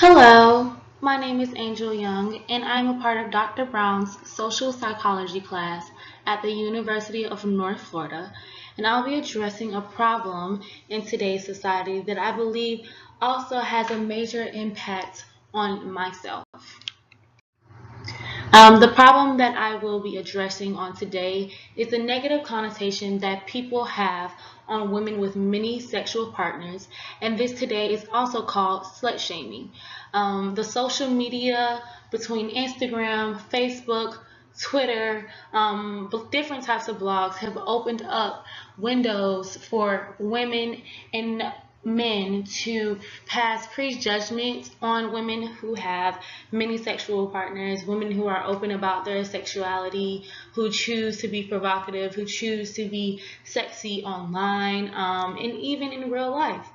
Hello, my name is Angel Young, and I'm a part of Dr. Brown's social psychology class at the University of North Florida, and I'll be addressing a problem in today's society that I believe also has a major impact on myself. The problem that I will be addressing on today is the negative connotation that people have on women with many sexual partners, and this today is also called slut shaming. The social media between Instagram, Facebook, Twitter, different types of blogs have opened up windows for women and men to pass prejudgments on women who have many sexual partners, women who are open about their sexuality, who choose to be provocative, who choose to be sexy online, and even in real life.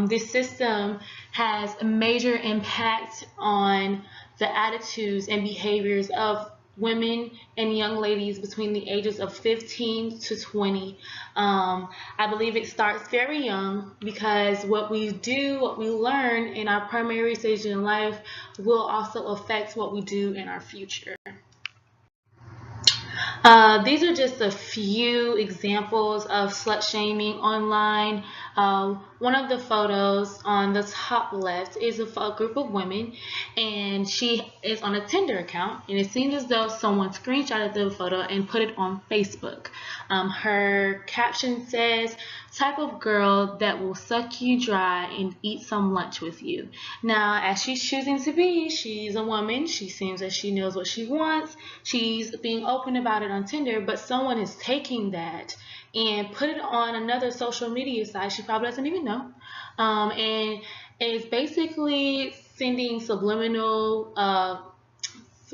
This system has a major impact on the attitudes and behaviors of women and young ladies between the ages of 15 to 20. I believe it starts very young because what we do, what we learn in our primary stage in life will also affect what we do in our future. These are just a few examples of slut shaming online. One of the photos on the top left is a group of women, and she is on a Tinder account, and it seems as though someone screenshotted the photo and put it on Facebook. Her caption says, "Type of girl that will suck you dry and eat some lunch with you." Now, as she's choosing to be, she's a woman. She seems that she knows what she wants. She's being open about it on Tinder, but someone is taking that and put it on another social media site she probably doesn't even know, and is basically sending subliminal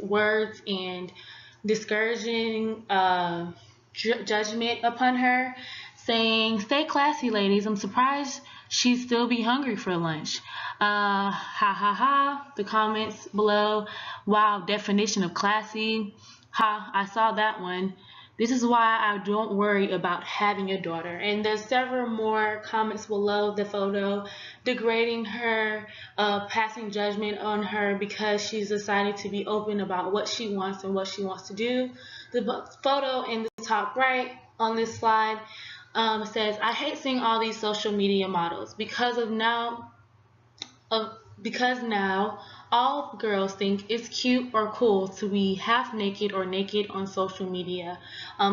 words and discouraging judgment upon her, saying, "Stay classy, ladies. I'm surprised she'd still be hungry for lunch." Ha ha ha. The comments below, "Wow, definition of classy. Ha, I saw that one. This is why I don't worry about having a daughter." And there's several more comments below the photo degrading her, passing judgment on her because she's decided to be open about what she wants and what she wants to do. The photo in the top right on this slide says, "I hate seeing all these social media models because now all girls think it's cute or cool to be half naked or naked on social media."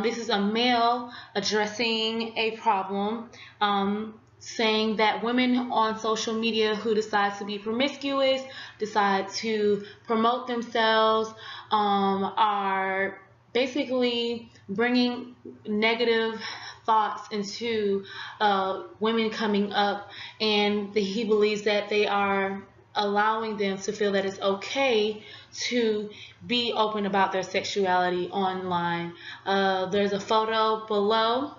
This is a male addressing a problem, saying that women on social media who decide to be promiscuous, decide to promote themselves, are basically bringing negative thoughts into women coming up, and he believes that they are allowing them to feel that it's okay to be open about their sexuality online. There's a photo below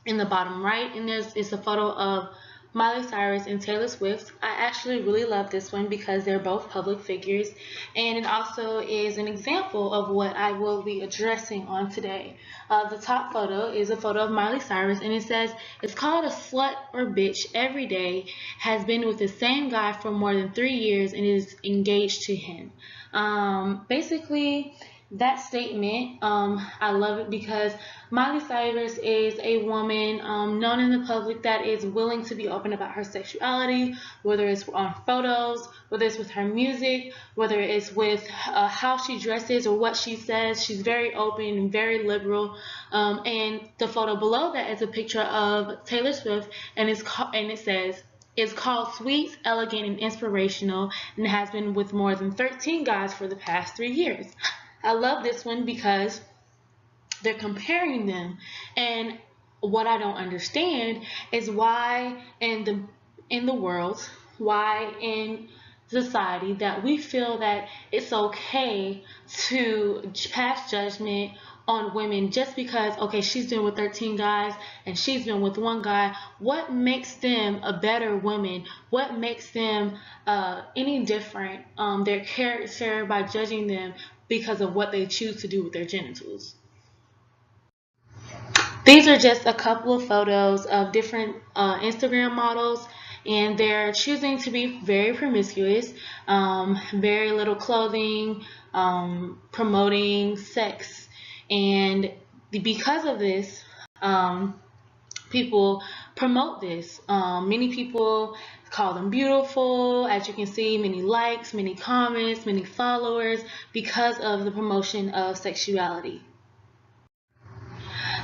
in the bottom right, and it's a photo of Miley Cyrus and Taylor Swift. I actually really love this one because they're both public figures, and it also is an example of what I will be addressing on today. The top photo is a photo of Miley Cyrus, and it says, "It's called a slut or bitch every day, has been with the same guy for more than 3 years and is engaged to him." Basically, that statement, I love it because Miley Cyrus is a woman known in the public that is willing to be open about her sexuality, whether it's on photos, whether it's with her music, whether it's with how she dresses or what she says. She's very open and very liberal. And the photo below that is a picture of Taylor Swift, and it says, "It's called Sweet, Elegant, and Inspirational, and has been with more than 13 guys for the past 3 years." I love this one because they're comparing them, and what I don't understand is why in the world, why in society, that we feel that it's okay to pass judgment on women just because, okay, she's been with 13 guys and she's been with one guy. What makes them a better woman? What makes them any different, their character, by judging them because of what they choose to do with their genitals? These are just a couple of photos of different Instagram models, and they're choosing to be very promiscuous, very little clothing, promoting sex, and because of this, people promote this. Many people call them beautiful. As you can see, many likes, many comments, many followers because of the promotion of sexuality.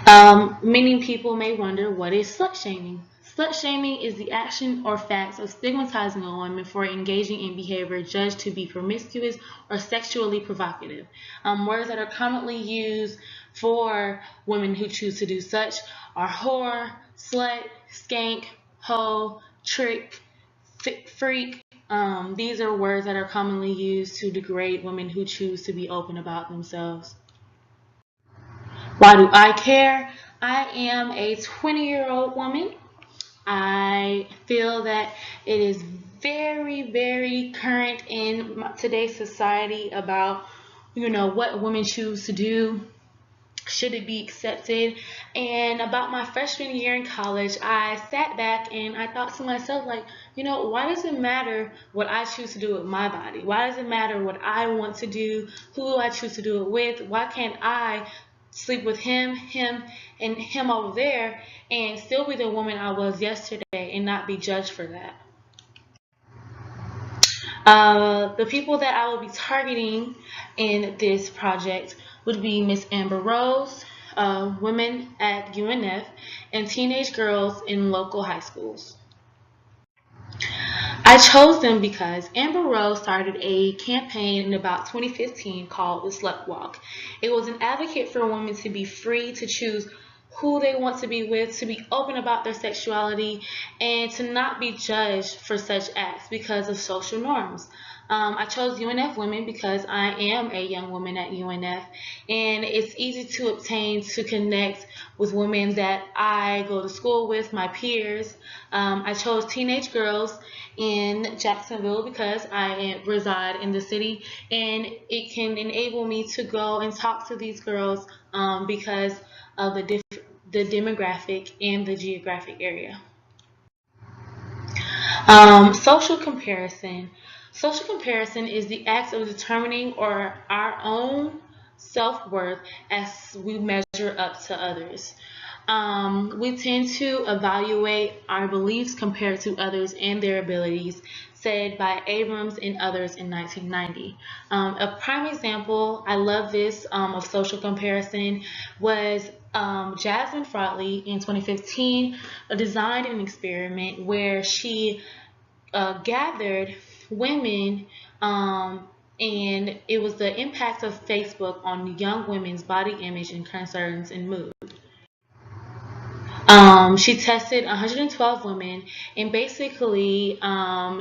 Many people may wonder, what is slut shaming? Slut shaming is the action or facts of stigmatizing a woman for engaging in behavior judged to be promiscuous or sexually provocative. Words that are commonly used for women who choose to do such are whore, slut, skank, hoe, trick, freak. These are words that are commonly used to degrade women who choose to be open about themselves. Why do I care? I am a 20-year-old woman. I feel that it is very, very current in today's society about, what women choose to do. Should it be accepted? And about my freshman year in college, I sat back and I thought to myself, like, why does it matter what I choose to do with my body? Why does it matter what I want to do? Who I choose to do it with? Why can't I sleep with him, and him over there and still be the woman I was yesterday and not be judged for that? The people that I will be targeting in this project would be Miss Amber Rose, women at UNF, and teenage girls in local high schools. I chose them because Amber Rose started a campaign in about 2015 called the Slut Walk. It was an advocate for women to be free to choose who they want to be with, to be open about their sexuality, and to not be judged for such acts because of social norms. I chose UNF women because I am a young woman at UNF, and it's easy to obtain to connect with women that I go to school with, my peers. I chose teenage girls in Jacksonville because I reside in the city, and it can enable me to go and talk to these girls because of the demographic and the geographic area. Social comparison. Social comparison is the act of determining our own self-worth as we measure up to others. We tend to evaluate our beliefs compared to others and their abilities, said by Abrams and others in 1990. A prime example, I love this, of social comparison was Jasmine Frotley in 2015 designed an experiment where she gathered women, and it was the impact of Facebook on young women's body image and concerns and mood. She tested 112 women, and basically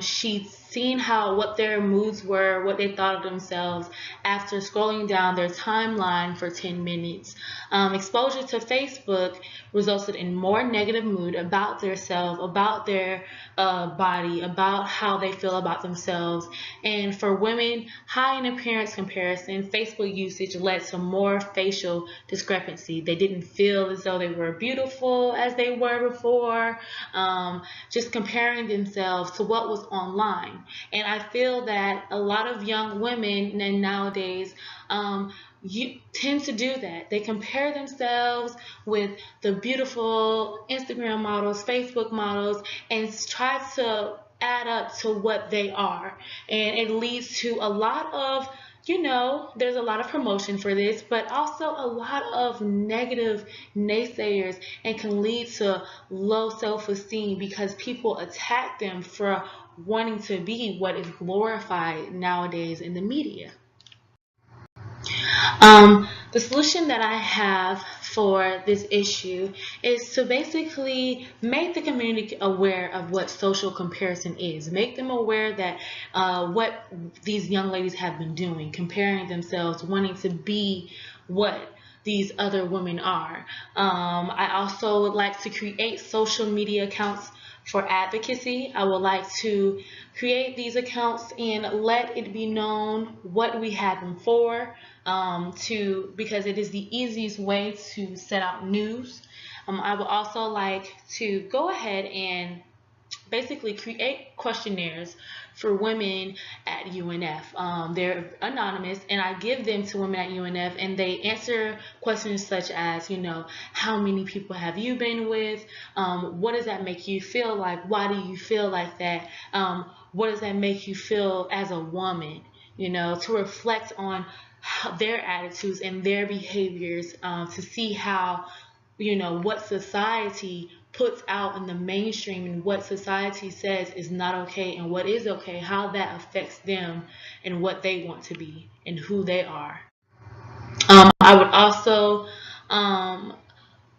she seen what their moods were, what they thought of themselves after scrolling down their timeline for 10 minutes. Exposure to Facebook resulted in more negative mood about their self, about their body, about how they feel about themselves. And for women, high in appearance comparison, Facebook usage led to more facial discrepancy. They didn't feel as though they were beautiful as they were before, just comparing themselves to what was online. And I feel that a lot of young women nowadays you tend to do that. They compare themselves with the beautiful Instagram models, Facebook models, and try to add up to what they are. And it leads to a lot of, there's a lot of promotion for this, but also a lot of negative naysayers, and can lead to low self-esteem because people attack them for wanting to be what is glorified nowadays in the media. The solution that I have for this issue is to basically make the community aware of what social comparison is. Make them aware that what these young ladies have been doing, comparing themselves, wanting to be what these other women are. I also would like to create social media accounts for advocacy. I would like to create these accounts and let it be known what we have them for, because it is the easiest way to set out news. I would also like to go ahead and basically create questionnaires for women at UNF. They're anonymous, and I give them to women at UNF, and they answer questions such as, how many people have you been with? What does that make you feel like? Why do you feel like that? What does that make you feel as a woman? To reflect on their attitudes and their behaviors, to see how, what society puts out in the mainstream and what society says is not okay and what is okay, how that affects them and what they want to be and who they are. I would also, um,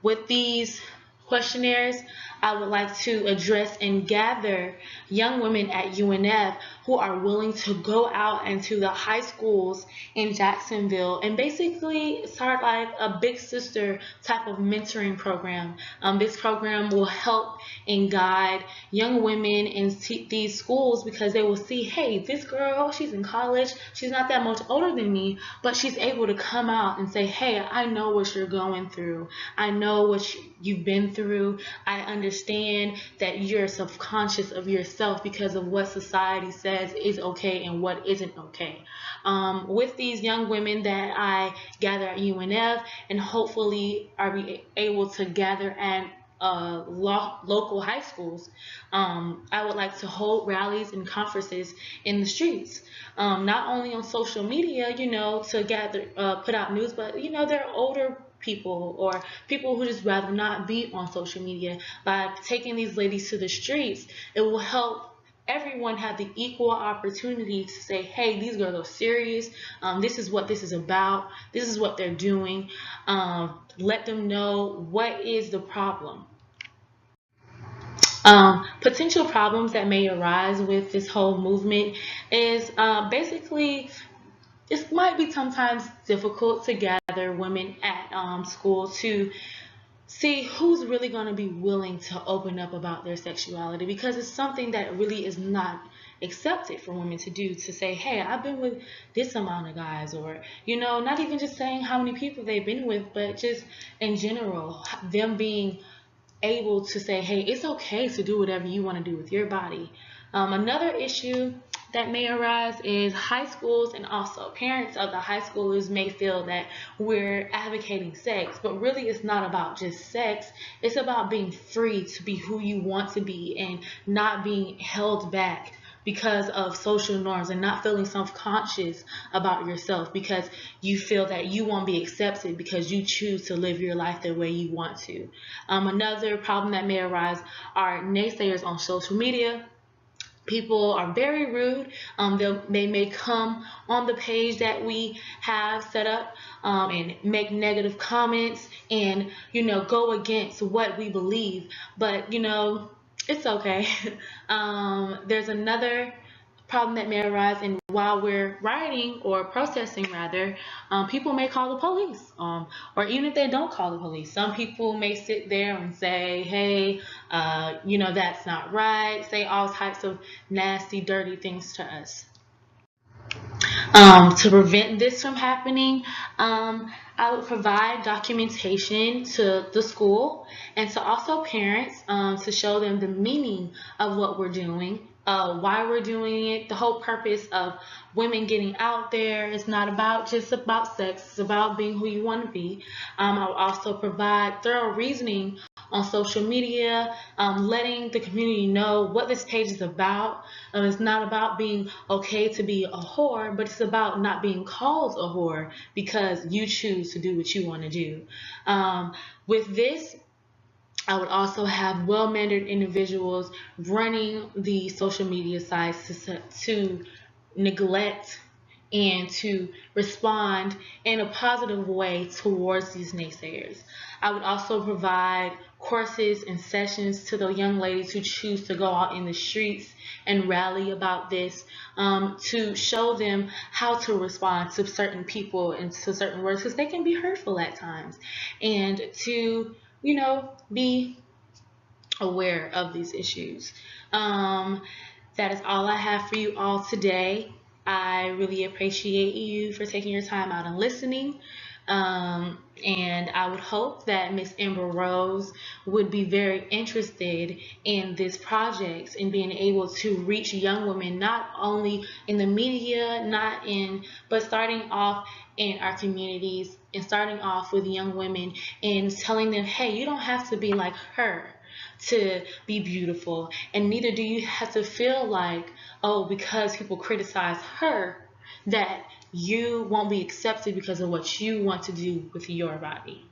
with these questionnaires, I would like to address and gather young women at UNF who are willing to go out into the high schools in Jacksonville and basically start like a big sister type of mentoring program. This program will help and guide young women in these schools because they will see, hey, this girl, she's in college, she's not that much older than me, but she's able to come out and say, hey, I know what you're going through. I know what you've been through. I understand that you're subconscious of yourself because of what society says is okay and what isn't okay. With these young women that I gather at UNF and hopefully are be able to gather at local high schools, I would like to hold rallies and conferences in the streets, not only on social media, to gather, put out news, but there are older people or people who just rather not be on social media. By taking these ladies to the streets, it will help everyone have the equal opportunity to say, hey, these girls are serious. This is what this is about. This is what they're doing. Let them know what is the problem. Potential problems that may arise with this whole movement is basically it might be sometimes difficult to gather women at school to see who's really going to be willing to open up about their sexuality, because it's something that really is not accepted for women to do, to say, hey, I've been with this amount of guys, or not even just saying how many people they've been with, but just in general, them being able to say, hey, it's okay to do whatever you want to do with your body. Another issue that may arise is high schools, and also parents of the high schoolers may feel that we're advocating sex, but really it's not about just sex. It's about being free to be who you want to be and not being held back because of social norms, and not feeling self-conscious about yourself because you feel that you won't be accepted because you choose to live your life the way you want to. Another problem that may arise are naysayers on social media. People are very rude. They may come on the page that we have set up, and make negative comments and go against what we believe. But it's okay. There's another problem that may arise, and while we're rioting or protesting rather, people may call the police, or even if they don't call the police, some people may sit there and say, hey, that's not right, say all types of nasty, dirty things to us. To prevent this from happening, I would provide documentation to the school and to also parents, to show them the meaning of what we're doing, why we're doing it. The whole purpose of women getting out there is not about just about sex. It's about being who you want to be. I will also provide thorough reasoning on social media, letting the community know what this page is about. It's not about being okay to be a whore, but it's about not being called a whore because you choose to do what you want to do. With this, I would also have well-mannered individuals running the social media sites to neglect and to respond in a positive way towards these naysayers. I would also provide courses and sessions to the young ladies who choose to go out in the streets and rally about this, to show them how to respond to certain people and to certain words, because they can be hurtful at times, and to be aware of these issues. That is all I have for you all today. I really appreciate you for taking your time out and listening. And I would hope that Miss Amber Rose would be very interested in this project and being able to reach young women, not only in the media, but starting off in our communities and starting off with young women and telling them, hey, you don't have to be like her to be beautiful, and neither do you have to feel like, oh, because people criticize her, that you won't be accepted because of what you want to do with your body.